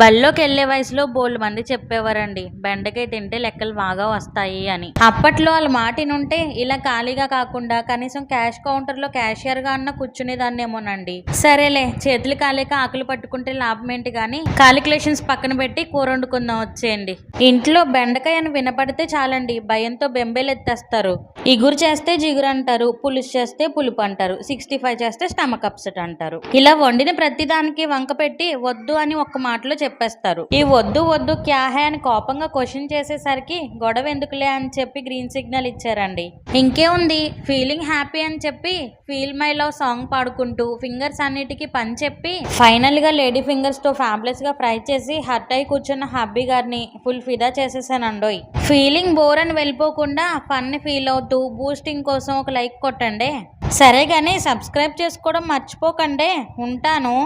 బళ్ళోకి వెళ్లే వయసులో బోల్డ్ మంది చెప్పేవారండి బెండకాయ తింటే లెక్కలు బాగా వస్తాయి అని. అప్పట్లో వాళ్ళ మాట వినుంటే ఇలా ఖాళీగా కాకుండా కనీసం క్యాష్ కౌంటర్ లో క్యాషియర్ గా అన్న కూర్చునేదాన్నేమోనండి. సరేలే, చేతులు కాలేక ఆకులు పట్టుకుంటే లాభం ఏంటి గాని కాలిక్యులేషన్స్ పక్కన పెట్టి కూర వండుకుందాం వచ్చేయండి. ఇంట్లో బెండకాయ అని వినపడితే చాలండి భయంతో బెంబేలెత్తేస్తారు. ఇగురు చేస్తే జిగురు అంటారు, పులుసు చేస్తే పులుపు అంటారు, 65 చేస్తే స్టమక్ అప్సెట్ అంటారు. ఇలా వండిన ప్రతిదానికి వంక పెట్టి వద్దు అని ఒక్క మాటలో చెప్పేస్తారు. ఈ వద్దు వద్దు క్యా హై అని కోపంగా క్వశ్చన్ చేసేసరికి గొడవ ఎందుకులే అని చెప్పి గ్రీన్ సిగ్నల్ ఇచ్చారండి. ఇంకేముంది, ఫీలింగ్ హ్యాపీ అని చెప్పి ఫీల్ మై లవ్ సాంగ్ పాడుకుంటూ ఫింగర్స్ అన్నిటికీ పని చెప్పి ఫైనల్ గా లేడీ ఫింగర్స్ తో ఫ్యాబ్లెస్ గా ఫ్రై చేసి హర్ట్ అయి కూర్చున్న హబ్బీ గారిని ఫుల్ ఫిదా చేసేసానండోయ్. ఫీలింగ్ బోర్ అని వెళ్ళిపోకుండా ఫన్ ని ఫీల్ అవుతూ బూస్టింగ్ కోసం ఒక లైక్ కొట్టండి. సరే గానీ సబ్స్క్రైబ్ చేసుకోవడం మర్చిపోకండి. ఉంటాను.